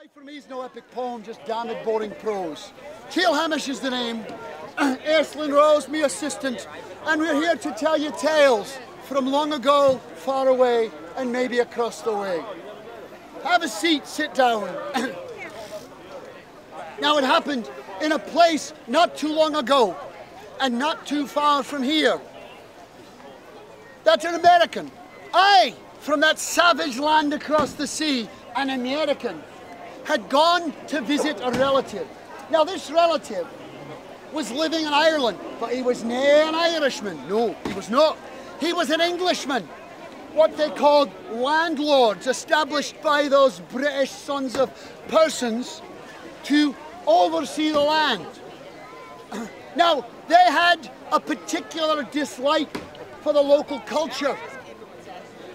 Life for me is no epic poem, just damned boring prose. Teel is the name, Aislinn Rose, me assistant, and we're here to tell you tales from long ago, far away, and maybe across the way. Have a seat, sit down. Now it happened in a place not too long ago, and not too far from here. That's an American. I, from that savage land across the sea, an American, had gone to visit a relative. Now this relative was living in Ireland, but he was nae an Irishman. No, he was not. He was an Englishman, what they called landlords, established by those British sons of persons to oversee the land. Now, they had a particular dislike for the local culture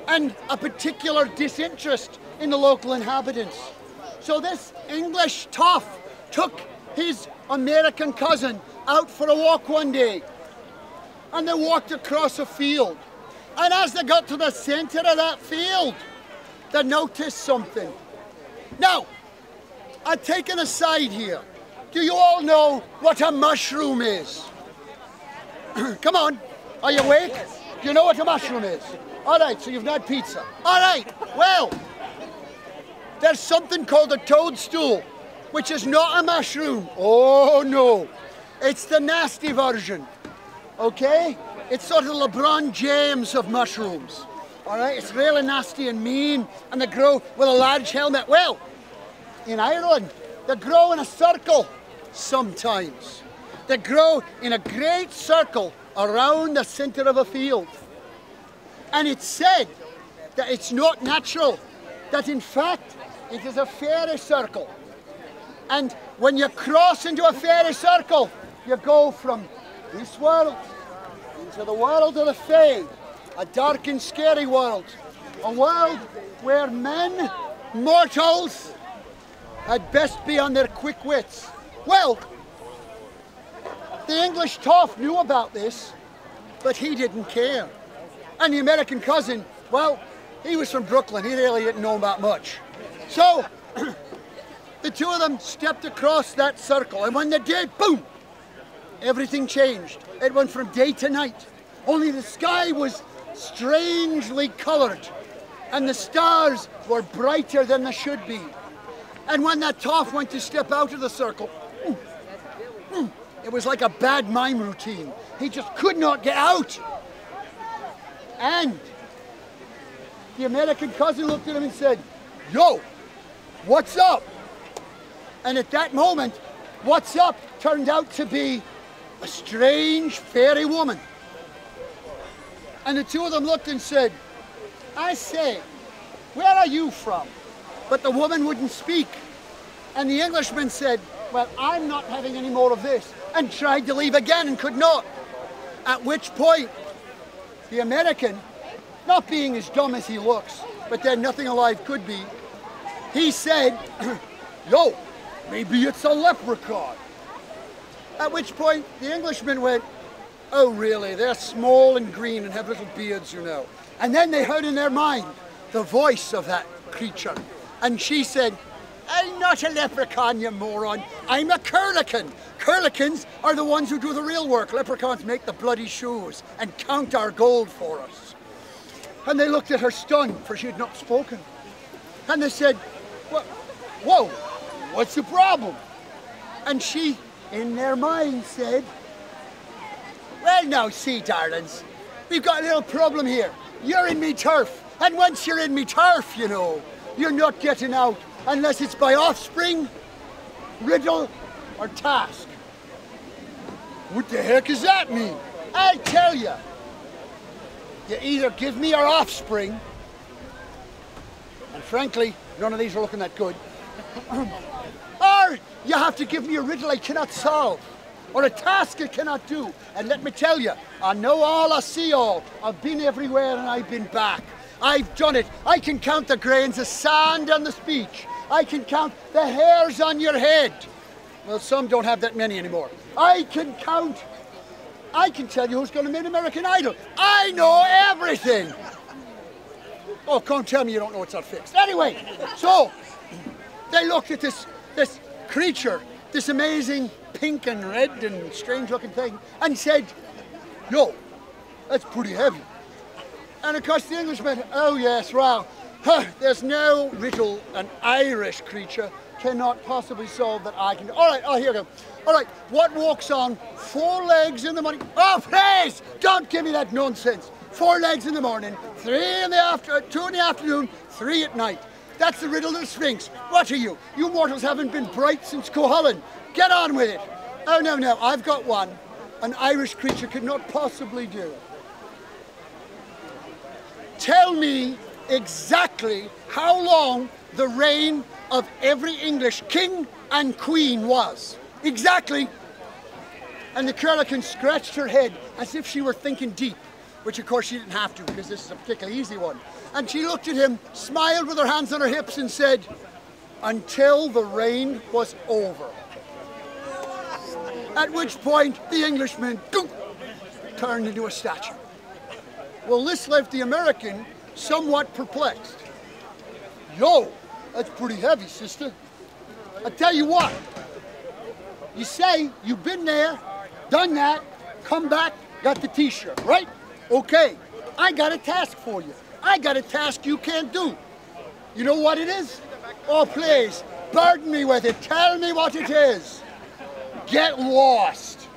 and a particular disinterest in the local inhabitants. So this English toff took his American cousin out for a walk one day, and they walked across a field. And as they got to the center of that field, they noticed something. Now, I've taken a side here. Do you all know what a mushroom is? Come on, are you awake? Do you know what a mushroom is? All right, so you've had pizza. All right, well, there's something called a toadstool, which is not a mushroom. Oh no, it's the nasty version, okay? It's sort of LeBron James of mushrooms, all right? It's really nasty and mean, and they grow with a large helmet. Well, in Ireland, they grow in a circle sometimes. They grow in a great circle around the center of a field. And it's said that it's not natural, that in fact, it is a fairy circle. And when you cross into a fairy circle, you go from this world into the world of the Fae, a dark and scary world. A world where men, mortals, had best be on their quick wits. Well, the English toff knew about this, but he didn't care. And the American cousin, well, he was from Brooklyn, he really didn't know about much. So, the two of them stepped across that circle, and when they did, boom, everything changed. It went from day to night. Only the sky was strangely colored, and the stars were brighter than they should be. And when that toff went to step out of the circle, it was like a bad mime routine. He just could not get out. And the American cousin looked at him and said, "Yo, what's up?" And at that moment, what's up turned out to be a strange fairy woman. And the two of them looked and said, "I say, where are you from?" But the woman wouldn't speak. And the Englishman said, "Well, I'm not having any more of this," and tried to leave again and could not. At which point, the American, not being as dumb as he looks, but then nothing alive could be, he said, "Yo, maybe it's a leprechaun." At which point, the Englishman went, "Oh really, they're small and green and have little beards, you know." And then they heard in their mind the voice of that creature. And she said, "I'm not a leprechaun, you moron. I'm a curlican. Curlicans are the ones who do the real work. Leprechauns make the bloody shoes and count our gold for us." And they looked at her stunned, for she had not spoken. And they said, "Whoa, what's the problem?" And she, in their mind, said, "Well, now, see, darlings, we've got a little problem here. You're in me turf, and once you're in me turf, you know, you're not getting out unless it's by offspring, riddle, or task." "What the heck does that mean?" "I'll tell you. You either give me your offspring, and frankly, none of these are looking that good, or you have to give me a riddle I cannot solve, or a task I cannot do. And let me tell you, I know all, I see all. I've been everywhere and I've been back. I've done it. I can count the grains of sand on the beach. I can count the hairs on your head. Well, some don't have that many anymore. I can tell you who's going to win American Idol. I know everything." Oh, come tell me you don't know it's not fixed. Anyway, so They looked at this creature, this amazing pink and red and strange looking thing, and said, yo, that's pretty heavy. And of course the English went, oh yes, well, there's no riddle an Irish creature cannot possibly solve that I can do. All right, oh, here we go. All right, what walks on 4 legs in the morning? Oh, please, don't give me that nonsense. 4 legs in the morning, 2 in the afternoon, 3 at night. That's the riddle of the Sphinx. What are you? You mortals haven't been bright since Cuchulainn. Get on with it. Oh, no, I've got one. An Irish creature could not possibly do it. Tell me exactly how long the reign of every English king and queen was. Exactly. And the Curlican scratched her head as if she were thinking deep, which of course she didn't have to because this is a particularly easy one. And she looked at him, smiled with her hands on her hips and said, until the reign was over. At which point the Englishman turned into a statue. Well, this left the American somewhat perplexed. Yo, that's pretty heavy, sister. I tell you what, you say you've been there, done that, come back, got the t-shirt, right? Okay, I got a task for you. I got a task you can't do. You know what it is? Oh, please, burden me with it. Tell me what it is. Get lost.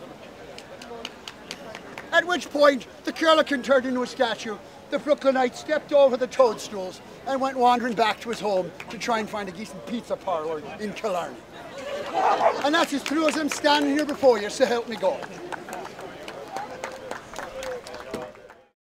At which point, the Curlican turned into a statue. The Brooklynite stepped over the toadstools and went wandering back to his home to try and find a decent pizza parlor in Killarney. And that's as true as I'm standing here before you, so help me God.